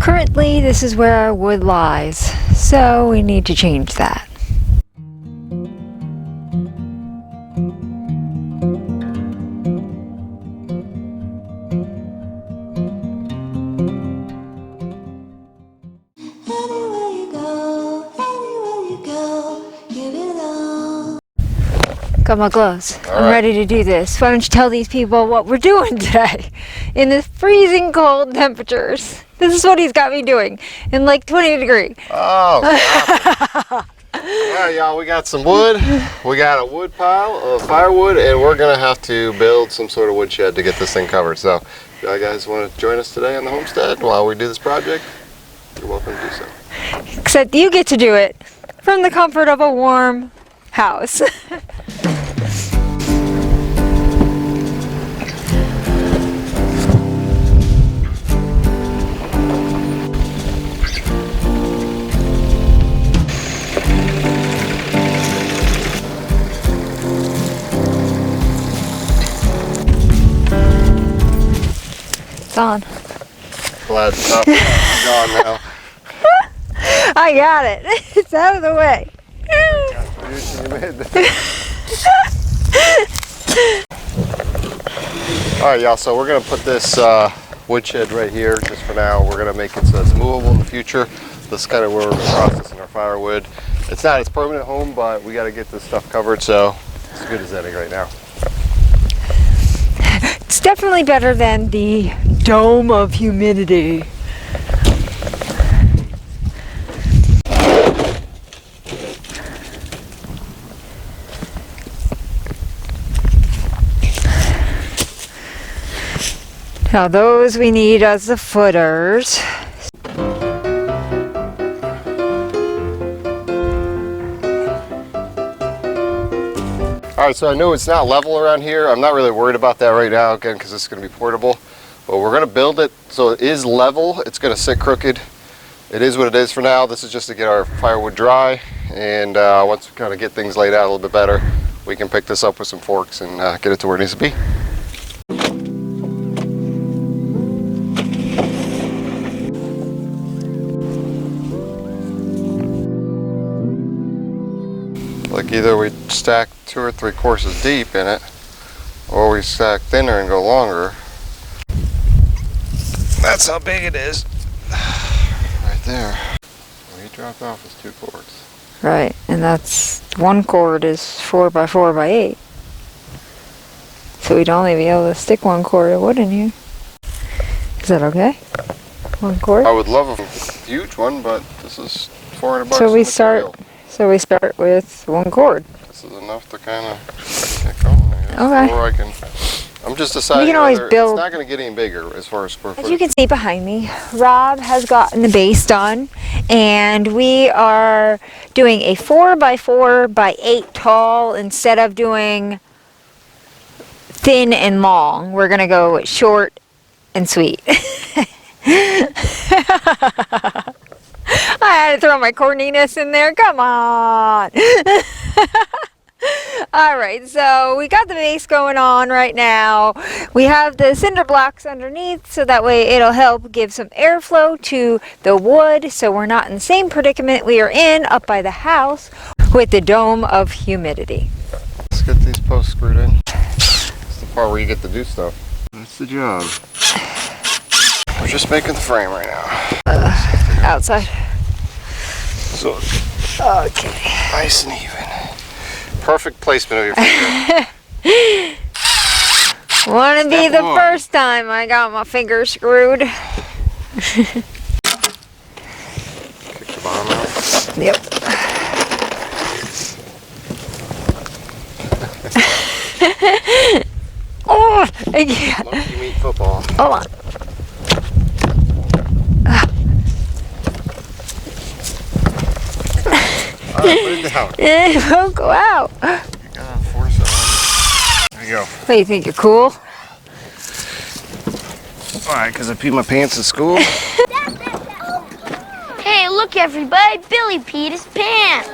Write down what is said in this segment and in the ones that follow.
Currently, this is where our wood lies, so we need to change that. Got my gloves. I'm ready to do this. Why don't you tell these people what we're doing today in the freezing cold temperatures? This is what he's got me doing in like 20 degrees. Oh, all right, y'all, we got some wood. We got a wood pile of firewood, and we're gonna have to build some sort of woodshed to get this thing covered. So if you guys want to join us today on the homestead while we do this project, you're welcome to do so. Except you get to do it from the comfort of a warm house. It's on. Glad the top is gone now. I got it. It's out of the way. Alright, y'all, so we're going to put this woodshed right here just for now. We're going to make it so it's movable in the future. This is kind of where we're processing our firewood. It's not its permanent home, but we got to get this stuff covered, so it's as good as any right now. It's definitely better than the dome of humidity. Now those we need as the footers. Alright, so I know it's not level around here. I'm not really worried about that right now, again, because it's going to be portable. But we're going to build it so it is level. It's going to sit crooked. It is what it is for now. This is just to get our firewood dry. And once we kind of get things laid out a little bit better, we can pick this up with some forks and get it to where it needs to be. Like either we stack 2 or 3 courses deep in it, or we stack thinner and go longer. That's how big it is. Right there. What he dropped off is 2 cords. Right, and that's one cord is 4 by 4 by 8. So we'd only be able to stick 1 cord of wood in here. Is that okay? 1 cord? I would love a huge one, but this is 400 bucks. So we start with 1 cord. This is enough to kind of get going, I guess. Okay. Or I'm just deciding we can always build. It's not going to get any bigger as far as square footage. As you can see behind me, Rob has gotten the base done, and we are doing a 4 by 4 by 8 tall instead of doing thin and long. We're going to go short and sweet. I had to throw my corniness in there. Come on. Alright, so we got the base going on right now. We have the cinder blocks underneath, so that way it'll help give some airflow to the wood, so we're not in the same predicament we are in up by the house with the dome of humidity. Let's get these posts screwed in. That's the part where you get to do stuff. That's the job. We're just making the frame right now. Outside. So, okay. Nice and even. Perfect placement of your finger. Want to be the first time I got my finger screwed. Kick the bottom out. Yep. Oh, I can't. Monkey meat football. Hold on. Alright, put it down. It won't go out. You gotta force it on. There you go. What, you think you're cool? Why, because I peed my pants in school? Hey, look everybody, Billy peed his pants.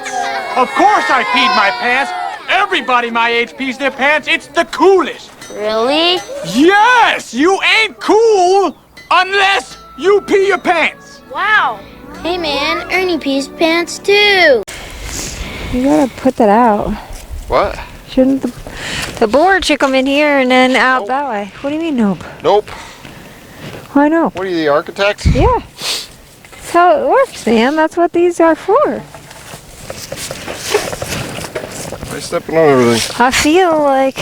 Of course I peed my pants. Everybody my age pees their pants. It's the coolest. Really? Yes, you ain't cool unless you pee your pants. Wow. Hey man, Ernie pees pants too. You gotta put that out. What? Shouldn't the board should come in here and then out that way? What do you mean nope? Nope. Why no? What are you, the architect? Yeah. That's how it works, man. That's what these are for. Why stepping on everything? I feel like.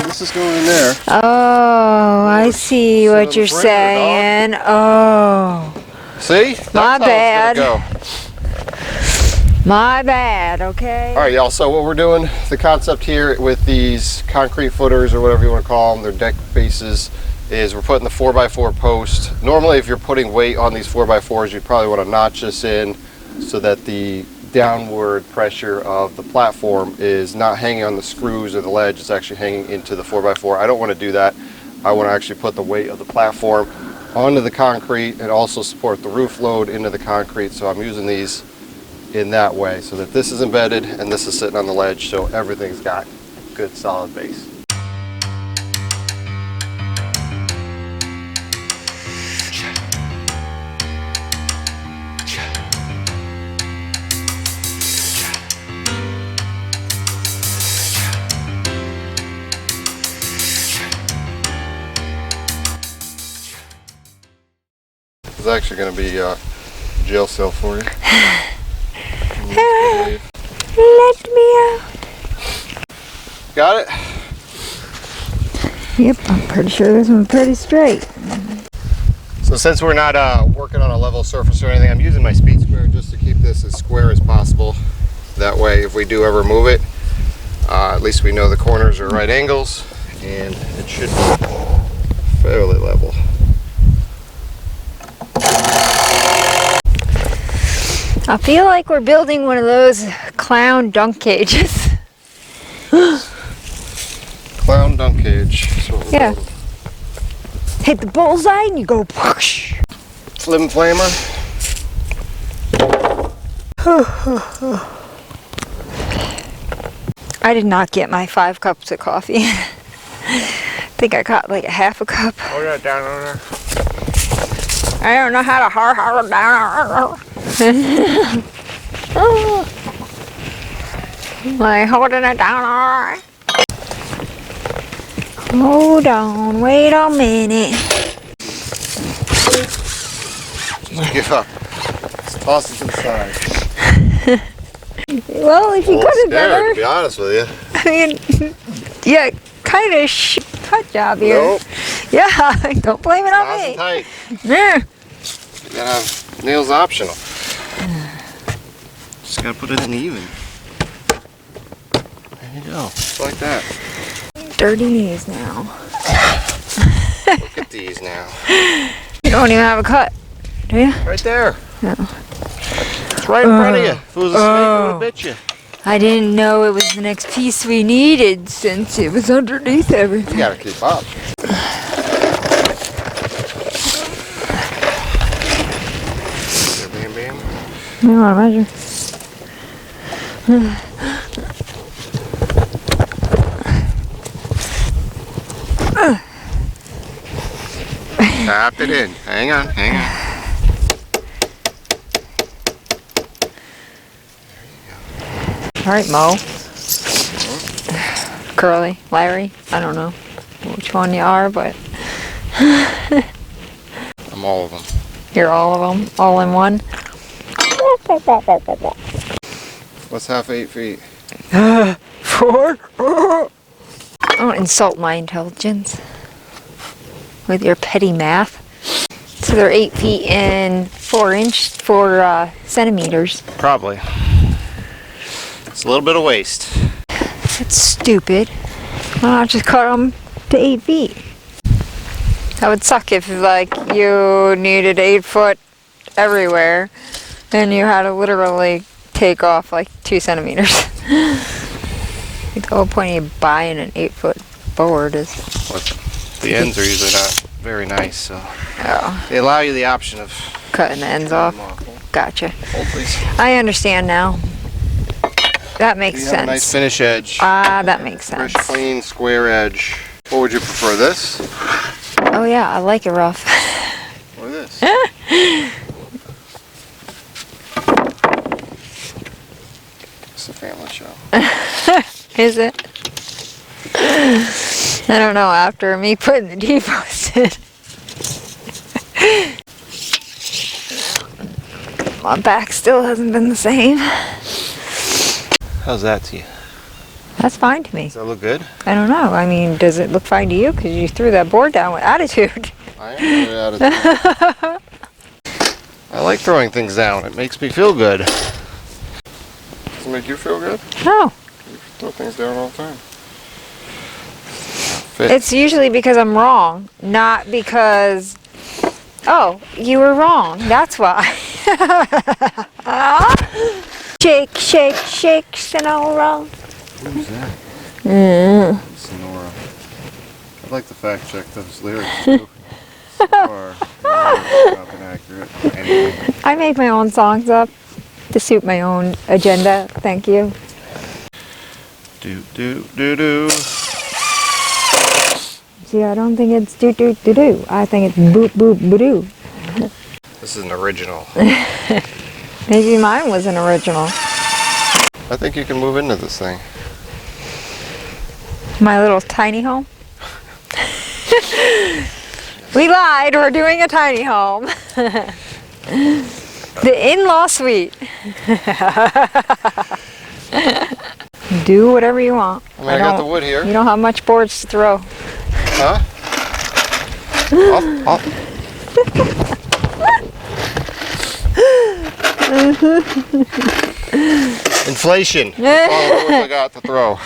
This is going in there. Oh, I see Sit on what the you're perimeter, saying. Oh, See? That's My how it's bad. gonna go. my bad. Okay. All right, y'all. So what we're doing, the concept here with these concrete footers or whatever you want to call them, they're deck bases, is we're putting the 4x4 post. Normally, if you're putting weight on these 4x4s, you probably want to notch this in so that the downward pressure of the platform is not hanging on the screws or the ledge, it's actually hanging into the 4x4. I don't want to do that. I want to actually put the weight of the platform onto the concrete and also support the roof load into the concrete. So I'm using these in that way so that this is embedded and this is sitting on the ledge, so everything's got good solid base. It's actually going to be a jail cell for you. Let me out. Got it? Yep, I'm pretty sure this one's pretty straight. So since we're not working on a level surface or anything, I'm using my speed square just to keep this as square as possible. That way, if we do ever move it, at least we know the corners are right angles and it should be fairly level. I feel like we're building one of those clown dunk cages. Clown dunk cage. That's what we're Yeah. building. Hit the bullseye and you go whoosh. Flim flamer. I did not get my 5 cups of coffee. I think I got like a half a cup. Hold that down on there. I don't know how to hold it down. Like holding it down. Hold on, wait a minute. Just give up. Just toss it to the side. Well, if you Well, could have scared, better, to be honest with you. I mean, yeah, kind of cut job here. Nope. Yeah, don't blame it on Nice and me. tight. Yeah. You gotta have nails optional. Just gotta put it in even. There you go. Just like that. Dirty knees now. Look at these now. You don't even have a cut, do you? Right there. No. It's right in front of you. If it was a snake, it would have bit you. I didn't know it was the next piece we needed since it was underneath everything. You gotta keep up. Bam, bam. You want to measure? Tap it in. Hang on, hang on. All right, Mo. Curly, Larry, I don't know which one you are, but I'm all of them. you're all of them, all in one. What's half 8 feet? 4. Don't insult my intelligence with your petty math. So they're 8 feet and 4 centimeters. Probably. It's a little bit of waste. That's stupid. Why not just cut them to 8 feet? That would suck if like you needed 8 foot everywhere and you had to literally take off like 2 centimeters. The whole point of buying an 8 foot board is The ends are usually not very nice, so oh, they allow you the option of cutting the ends off. Gotcha. Hold, please. I understand now. That makes You sense. have a nice finish edge. Ah, that makes sense. Fresh, clean, square edge. What would you prefer, this Oh yeah, I like it rough. or this? show. Is it? I don't know, after me putting the defrost in. My back still hasn't been the same. How's that to you? That's fine to me. Does that look good? I don't know. I mean, does it look fine to you? Because you threw that board down with attitude. I am with attitude. I like throwing things down. It makes me feel good. Does it make you feel good? No. You throw things down all the time. It's usually because I'm wrong, not because, oh, you were wrong. That's why. Shake, shake, shake, Sonora. Who's that? Sonora. I'd like to fact check those lyrics too. So far, not been accurate. Anyway. I make my own songs up to suit my own agenda. Thank you. Do do do do. See, I don't think it's do do do do. I think it's boop boop ba doo. This is an original. Maybe mine was an original. I think you can move into this thing. My little tiny home. We lied. We're doing a tiny home. The in-law suite. Do whatever you want. I mean, I got the wood here. You don't have much boards to throw. Huh? Inflation. That's all the wood I got to throw.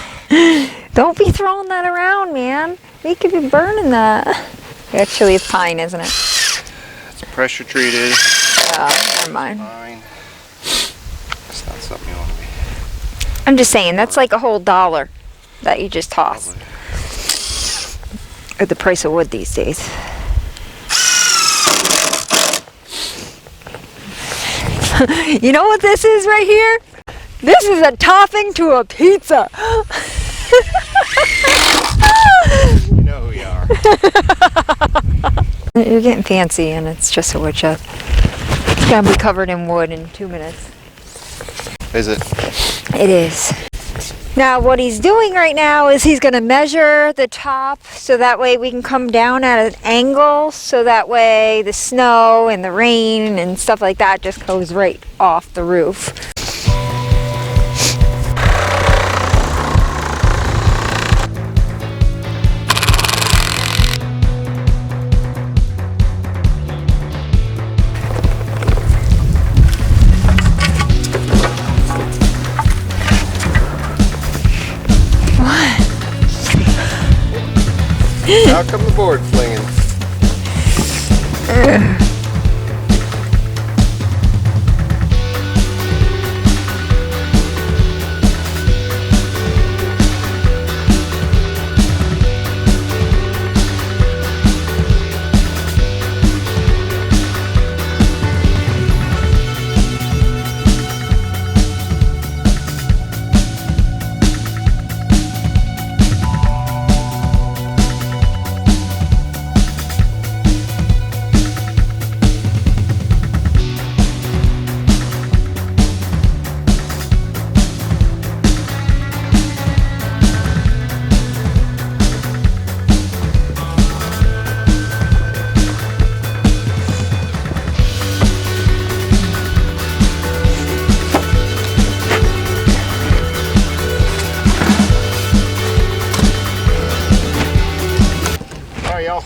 Don't be throwing that around, man. We could be burning that. Actually, it's pine, isn't it? It's pressure treated. Oh, never mind. Fine. It's not something you want to be. I'm just saying, that's like a whole $1 that you just tossed. At the price of wood these days. You know what this is right here? This is a topping to a pizza. You know who you are. You're getting fancy, and it's just a woodshed. It's gonna be covered in wood in 2 minutes. Is it? It is. Now what he's doing right now is he's gonna measure the top so that way we can come down at an angle, so that way the snow and the rain and stuff like that just goes right off the roof. How come the board flinging?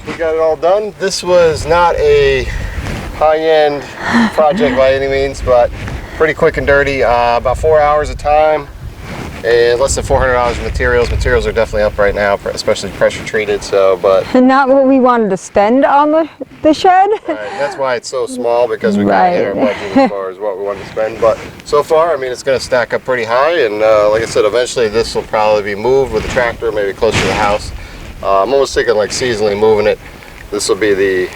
We got it all done. This was not a high-end project by any means, but pretty quick and dirty. About 4 hours of time and less than $400 of materials. Materials are definitely up right now, especially pressure treated. So, but Not what we wanted to spend on the shed. right, that's why it's so small, because we got to hit our budget as far as what we wanted to spend. But so far, I mean, it's going to stack up pretty high, and like I said, eventually this will probably be moved with the tractor, maybe closer to the house. I'm almost thinking like seasonally moving it. This will be the,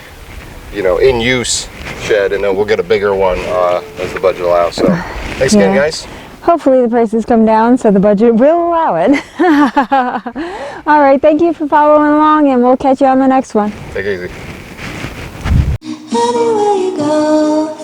in use shed, and then we'll get a bigger one as the budget allows. So thanks again, guys. Hopefully the prices come down so the budget will allow it. All right, thank you for following along, and we'll catch you on the next one. Take it easy. Anywhere you go,